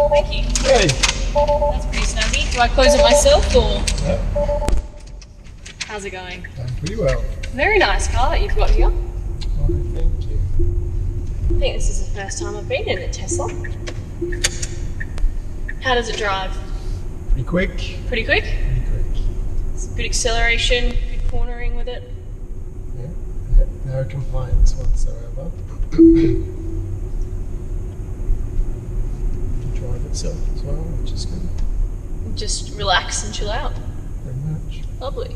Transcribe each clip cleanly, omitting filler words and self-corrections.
Thank you. Hey. That's pretty snazzy. Do I close it myself or? Yeah. How's it going? Done pretty well. Very nice car that you've got here. Oh, thank you. I think this is the first time I've been in a Tesla. How does it drive? Pretty quick. Pretty quick? Pretty quick. It's good acceleration, good cornering with it. Yeah. No complaints whatsoever. It can drive itself as well, which is good. Just relax and chill out. Very much. Lovely.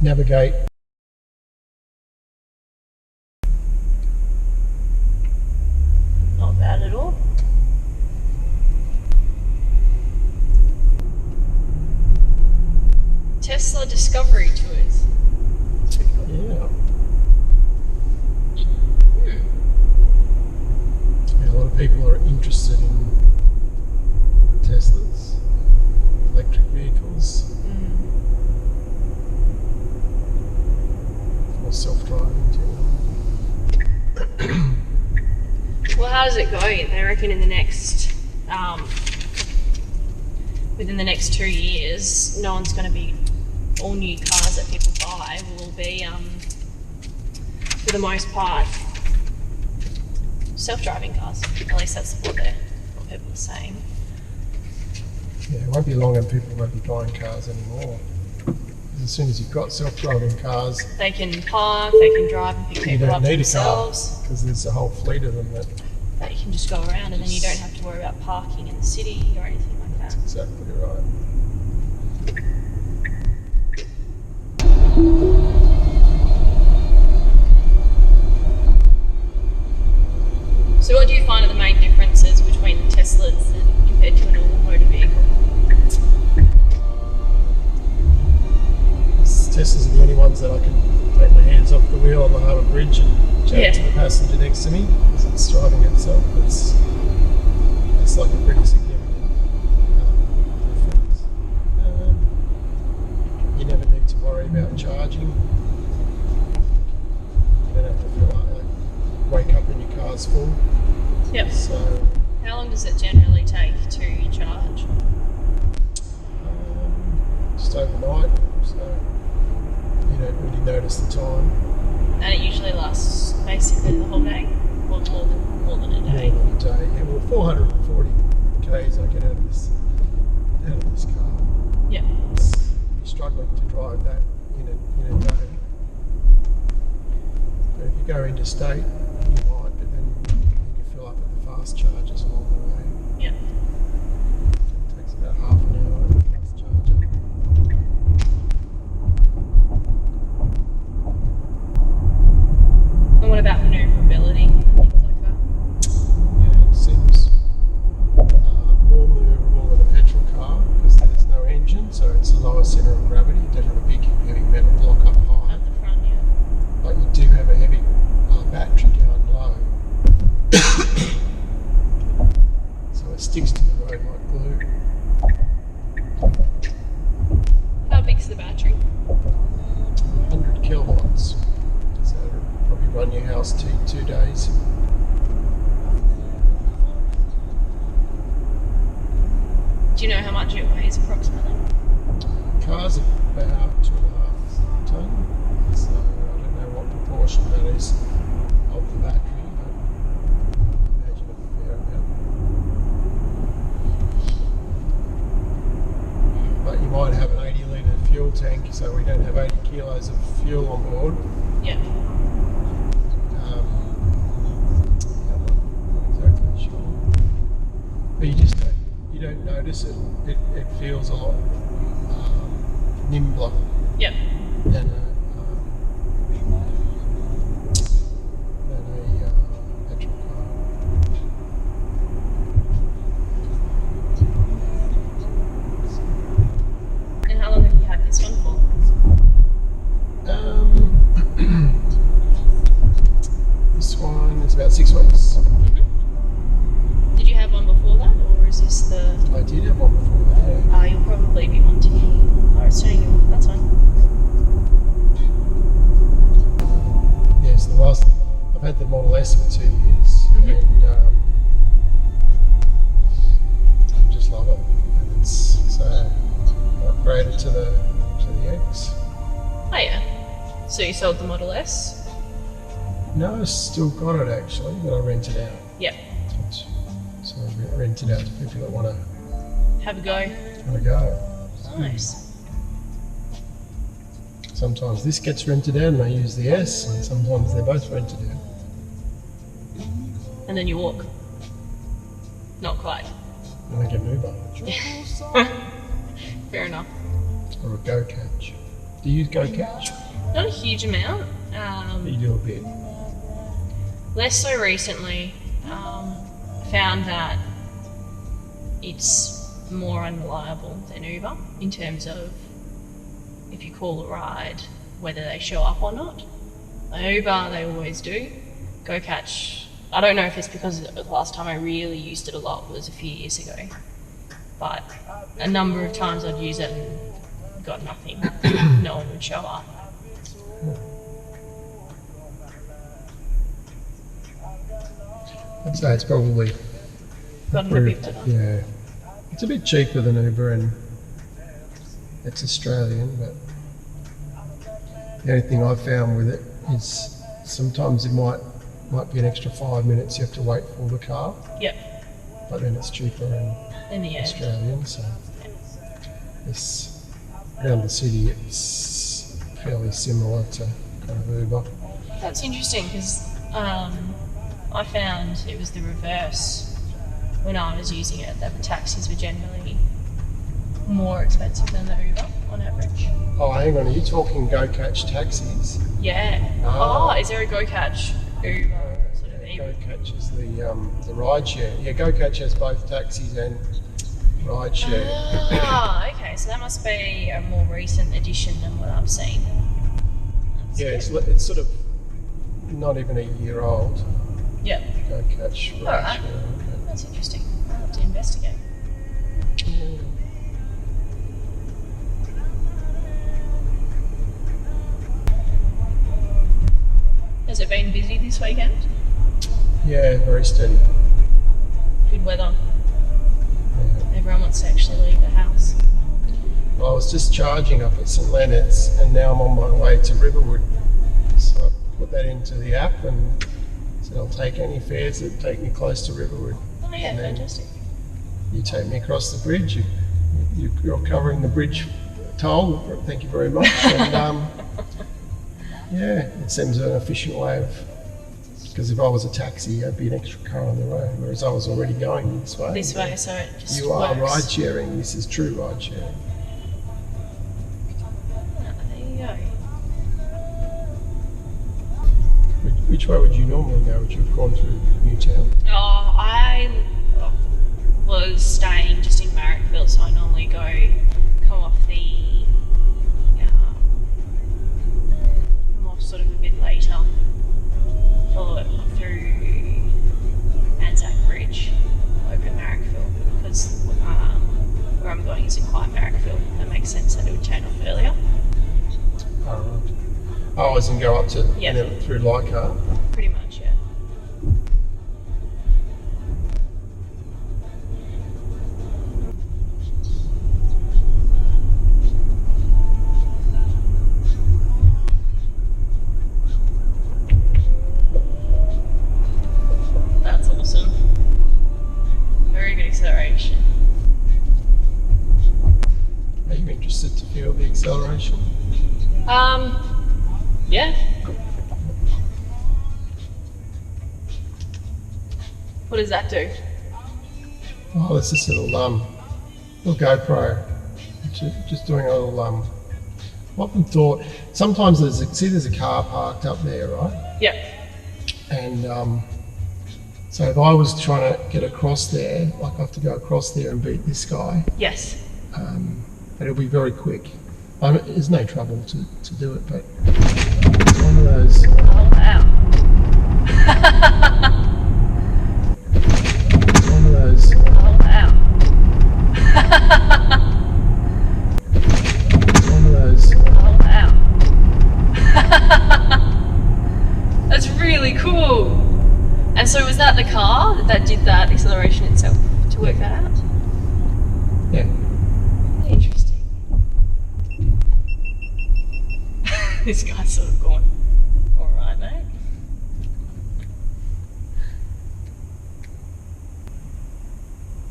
Navigate. Not bad at all. Tesla Discovery Tours. Yeah. Yeah, a lot of people are interested in Teslas, electric vehicles, or self-driving technology. Well, how does it go? They reckon in the next, within the next 2 years, no one's going to be, all new cars that people buy will be, for the most part, self-driving cars. At least that's what people are saying. Yeah, it won't be long and people won't be buying cars anymore. As soon as you've got self-driving cars, They can park, they can drive and pick you people don't up need a car themselves. because there's a whole fleet of them that. That you can just go around and then you don't have to worry about parking in the city or anything like that. That's exactly right. So what do you find are the main differences between the Teslas and compared to a normal motor vehicle? Teslas are the only ones that I can take my hands off the wheel on the Harbour Bridge and chat to the passenger next to me because it's driving itself. It's like a pretty significant difference. You never need to worry about charging. You don't have to feel like wake up and your car's full. Yep. So How long does it generally take to charge? just overnight, so you don't really notice the time. And it usually lasts basically the whole day, or more than a day. More than a day. Yeah, well, 440 k's I get out of this car. Yeah. You're struggling to drive that in a day. But if you go interstate, you might, but then you fill up at the fast chargers along the way. Yeah. It takes about half an hour at the fast charger. And what about manoeuvrability and things like that? Yeah, it seems more manoeuvrable than a petrol car because there's no engine, so it's a lower centre of gravity. You don't have a big heavy metal block up high, At the front, yeah. but you do have a heavy battery down low. So it sticks to the road like glue. How big's the battery? 100 kilowatts. So it'll probably run your house 2 days. Do you know how much it weighs approximately? Car's about 2.5 tonne, so I don't know what proportion that is of the battery, but I imagine a fair amount. But you might have an 80 litre fuel tank, so we don't have 80 kilos of fuel on board. Yeah. I'm not exactly sure. But you don't notice it. It feels a lot nimbler Yep. than a petrol car. And how long have you had this one for? This one is about 6 weeks. Did you have one before that, or is this the? I did have one before that. Yeah. You'll probably be wanting. Oh, it's turning you off. That's fine. had the Model S for 2 years, and I just love it. And it's so I upgraded to the X. Oh yeah. So you sold the Model S? No, I still got it actually, but I rent it out. Yep. So I rent it out to people that want to have a go. Have a go. Nice. Sometimes this gets rented out and I use the S, and sometimes they're both rented out. And then you walk. Not quite. And I get an Uber. Fair enough. Or a Go Catch. Do you use Go Catch? Not a huge amount. You do a bit. Less so recently. Found that it's more unreliable than Uber in terms of if you call a ride, whether they show up or not. Uber, they always do. Go Catch, I don't know if it's because the last time I really used it a lot was a few years ago, but a number of times I'd use it and got nothing. No one would show up. I'd say it's probably Gotten a bit better. Yeah, it's a bit cheaper than Uber and it's Australian, but the only thing I've found with it is sometimes it might be an extra 5 minutes you have to wait for the car. Yep. But then it's cheaper In the end. Australian, so this around the city it's fairly similar to kind of Uber. That's interesting because I found it was the reverse when I was using it, that the taxis were generally more expensive than the Uber on average. Oh, hang on, are you talking Go Catch taxis? Yeah. Oh. Oh, is there a Go Catch Uber sort of Go Uber? Catch is the ride share. Yeah, Go Catch has both taxis and ride share. Ah, okay, so that must be a more recent addition than what I've seen. That's Yeah, good. it's sort of not even a year old. Yep. Go Catch ride Alright. share. That's interesting. I'll have to investigate. Has it been busy this weekend? Yeah, very steady. Good weather. Yeah. Everyone wants to actually leave the house. Well, I was just charging up at St Leonard's and now I'm on my way to Riverwood. So I put that into the app and said I'll take any fares that take me close to Riverwood. Oh yeah, And then fantastic. You take me across the bridge, you're covering the bridge toll, thank you very much. And yeah, it seems an efficient way of, because if I was a taxi, there'd be an extra car on the road, whereas I was already going this way. This way, so it just You are works. ride sharing, this is true ride sharing. Ah, there you go. Which way would you normally go? Would you have gone through Newtown? Oh, I was staying just in Marrickville, so I normally come off sort of a bit later, follow it through Anzac Bridge over Marrickville, because where I'm going isn't quite Marrickville. That makes sense that it would turn off earlier. Oh, right. Oh, as in go up to, Yeah. and then through Leichhardt. Pretty much, yeah. That's awesome. Very good acceleration. Are you interested to feel the acceleration? Yeah. What does that do? Oh, it's this little GoPro. Just doing a little I've often thought sometimes there's a car parked up there, right? Yep. And so if I was trying to get across there, like I have to go across there and beat this guy, Yes. but it'll be very quick. There's no trouble to do it, but it's one of those. Oh wow. It's one of those. Oh wow. It's one of those. Oh wow. That's really cool. Cool. And so was that the car that did that acceleration itself to work that out? Yeah. Interesting. This guy's sort of going, all right, mate.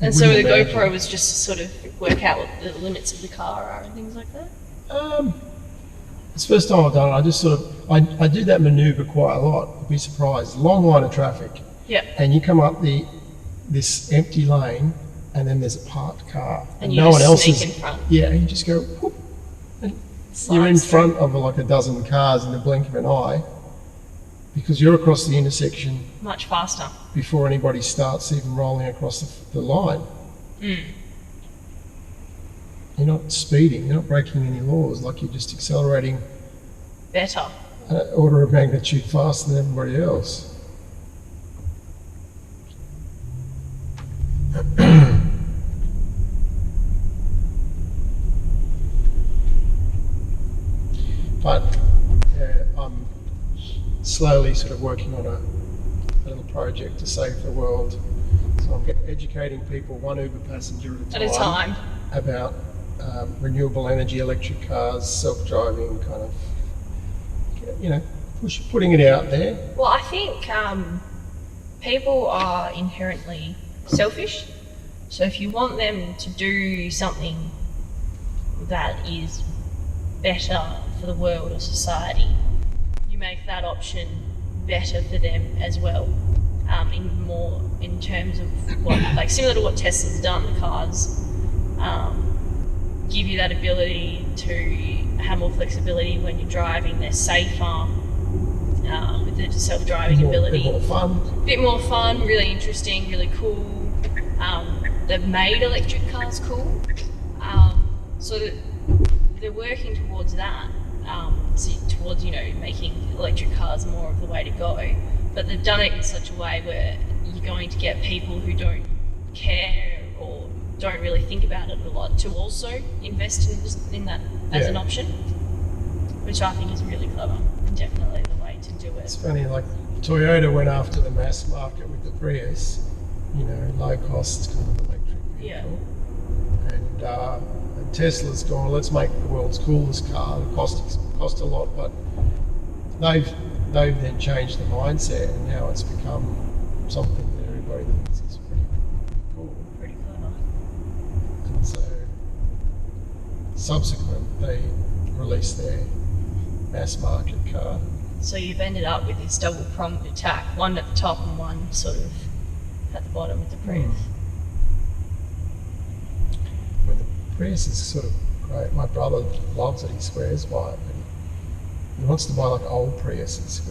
And so the GoPro was just to sort of work out what the limits of the car are and things like that? It's the first time I've done it. I just sort of, I do that manoeuvre quite a lot. You'd be surprised. Long line of traffic. Yeah. And you come up this empty lane, and then there's a parked car. And you no one else sneak is in front. Yeah, and you just go, whoop, and you're in front of like a dozen cars in the blink of an eye, because you're across the intersection Much faster. before anybody starts even rolling across the line. Mm. You're not speeding, you're not breaking any laws, like you're just accelerating Better. an order of magnitude faster than everybody else. But yeah, I'm slowly sort of working on a little project to save the world. So I'm educating people, one Uber passenger At a time. about renewable energy, electric cars, self-driving, kind of, you know, putting it out there. Well, I think people are inherently selfish. So if you want them to do something that is better for the world or society, you make that option better for them as well. In terms of what, like similar to what Tesla's done, the cars give you that ability to have more flexibility when you're driving. They're safer with the self-driving ability. Bit more fun, really interesting, really cool. They've made electric cars cool, so that they're working towards that, towards making electric cars more of the way to go. But they've done it in such a way where you're going to get people who don't care or don't really think about it a lot to also invest in that as an option, which I think is really clever and definitely the way to do it. It's funny, like Toyota went after the mass market with the Prius, low cost kind of electric vehicle. Yeah. And Tesla's gone, let's make the world's coolest car. It cost a lot, but they've then changed the mindset, and now it's become something that everybody thinks is pretty cool. Pretty clever. And so, subsequent, they released their mass market car. So you've ended up with this double-pronged attack, one at the top and one sort of at the bottom with the Prius. Well, the Prius is sort of great. My brother loves it, he swears by it. He wants to buy like old Priuses.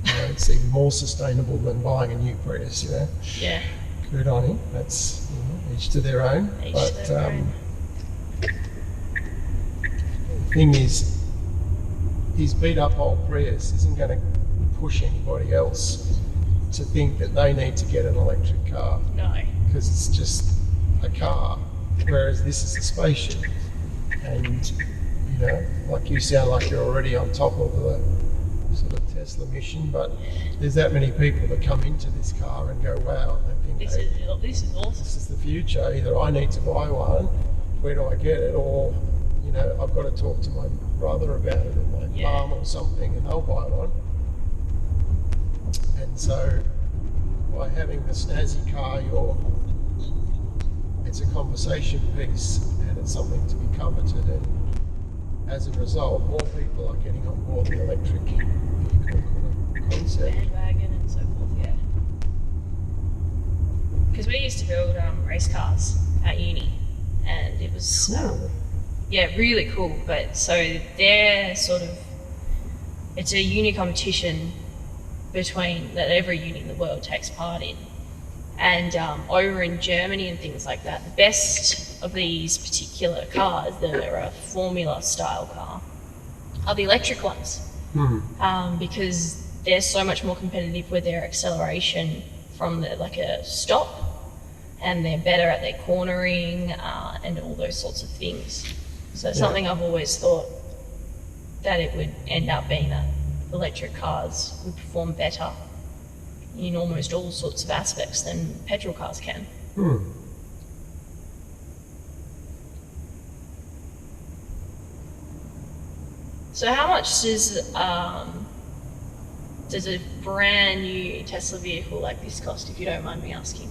It's even more sustainable than buying a new Prius, Yeah. Good on him. That's each to their own. The thing is, his beat up old Prius isn't going to push anybody else to think that they need to get an electric car. No. Because it's just a car, whereas this is a spaceship. And like you sound like you're already on top of the sort of Tesla mission, but there's that many people that come into this car and go, wow, and they think, this is awesome. This is the future. Either I need to buy one, where do I get it? Or, I've got to talk to my brother about it, or my mum or something, and they'll buy one. And so by having the snazzy car, it's a conversation piece, and it's something to be coveted, and as a result, more people are getting on board the electric vehicle concept. Bandwagon and so forth, yeah. Because we used to build race cars at uni, and it was Cool. Really cool. But so they're it's a uni competition that every uni in the world takes part in. And over in Germany and things like that, the best of these particular cars, they're a formula style car, are the electric ones. Because they're so much more competitive with their acceleration from a stop, and they're better at their cornering and all those sorts of things. So something I've always thought that it would end up being that electric cars would perform better in almost all sorts of aspects than petrol cars can. So how much does a brand new Tesla vehicle like this cost, if you don't mind me asking?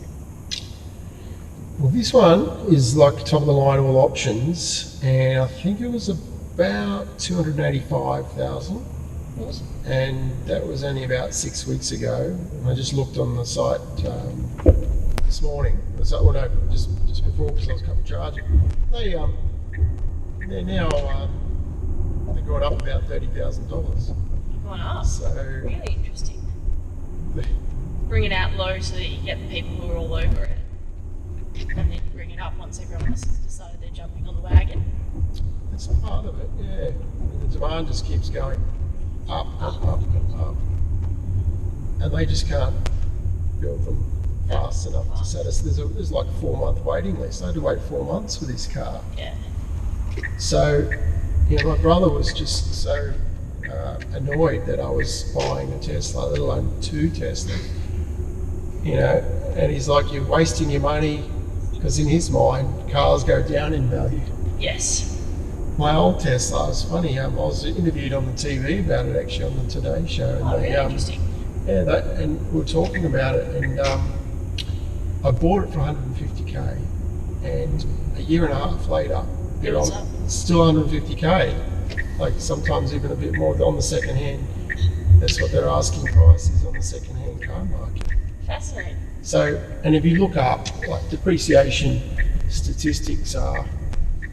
Well, this one is like top of the line, all options, and I think it was about 285,000. Awesome. And that was only about 6 weeks ago. And I just looked on the site this morning. Well, no, just before, because I was couple charging. They're now they got up about $30,000. Gone up. So really interesting. Bring it out low so that you get the people who are all over it, and then you bring it up once everyone else has decided they're jumping on the wagon. That's part of it, yeah. And the demand just keeps going up. And they just can't build them fast enough to satisfy. There's like a 4-month waiting list. I had to wait 4 months for this car. Yeah. So, my brother was just so annoyed that I was buying a Tesla, let alone 2 Teslas. And he's like, you're wasting your money, because in his mind, cars go down in value. Yes. My old Tesla, it's funny, I was interviewed on the TV about it, actually, on the Today Show. And really interesting. Yeah, and we were talking about it, and I bought it for 150k, and a year and a half later, it's still 150k, like sometimes even a bit more on the second hand. That's what their asking price is on the second hand car market. Fascinating. So, and if you look up, like depreciation statistics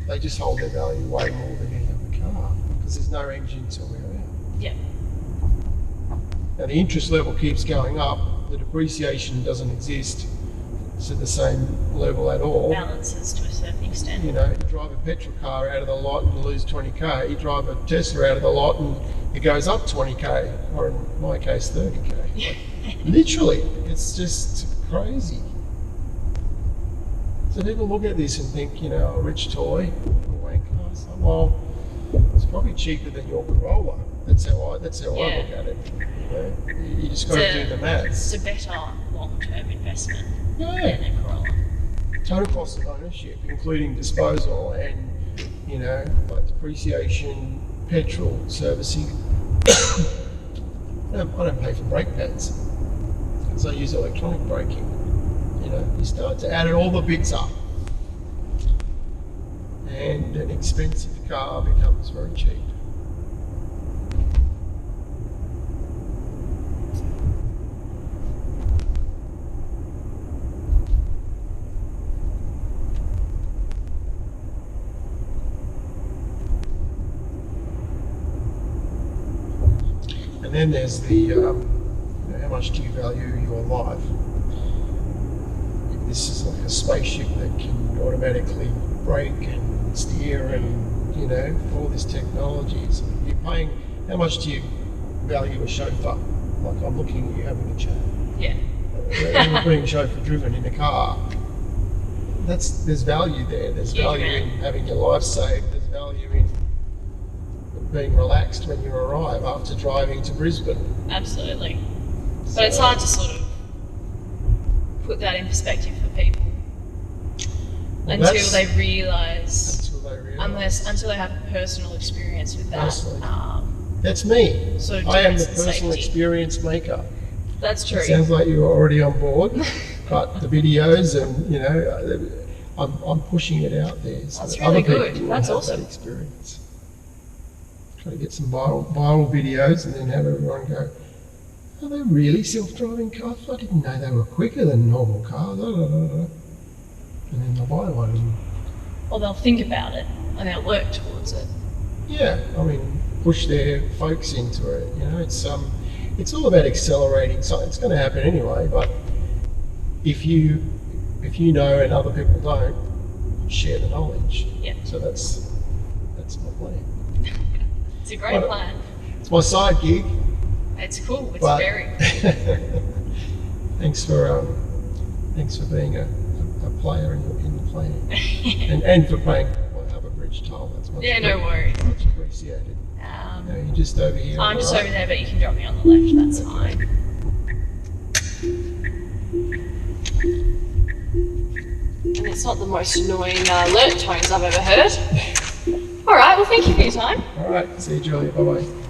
they just hold their value way more than any other car, because there's no engine to wear out. Yeah. Now the interest level keeps going up, the depreciation doesn't exist to the same level at all. Balances to a certain extent. You drive a petrol car out of the lot and lose 20k, you drive a Tesla out of the lot and it goes up 20k, or in my case 30k. Like, literally, it's just crazy. So people look at this and think, a rich toy, a wanker. It's like, well, it's probably cheaper than your Corolla. That's how I look at it. You just got to do the maths. It's a better long-term investment than Yeah. a Corolla. Total cost of ownership, including disposal and, like depreciation, petrol, servicing. I don't pay for brake pads because I use electronic braking. You start to add all the bits up, and an expensive car becomes very cheap. And then there's the how much do you value your life? This is like a spaceship that can automatically brake and steer and, all this technology. So you're paying, how much do you value a chauffeur? Like I'm looking at you having a chat. Yeah. You're being chauffeur driven in a car. There's value there. There's value in having your life saved. There's value in being relaxed when you arrive after driving to Brisbane. Absolutely. But it's hard to sort of put that in perspective for people until they realise, until they have a personal experience with that. That's me. Sort of I am the difference in personal safety. experience maker. That's true. It sounds like you're already on board, but the videos and I'm pushing it out there so That's that really other people good. will That's have awesome. that experience. Try to get some viral videos and then have everyone go, are they really self-driving cars? I didn't know they were quicker than normal cars. And then they'll buy one. Or they'll think about it and they'll work towards it. Yeah, push their folks into it. It's all about accelerating. So it's going to happen anyway. But if you know and other people don't, share the knowledge. Yeah. So that's my plan. It's a great plan. It's my side gig. It's cool. It's very cool. Thanks for being a player in the plan, and for paying my Harbour Bridge toll. That's much no worries. Much appreciated. You're just over here. I'm just over there, but you can drop me on the left. That's fine. It's not the most annoying alert tones I've ever heard. All right, well, thank you for your time. All right, see you, Julia. Bye bye.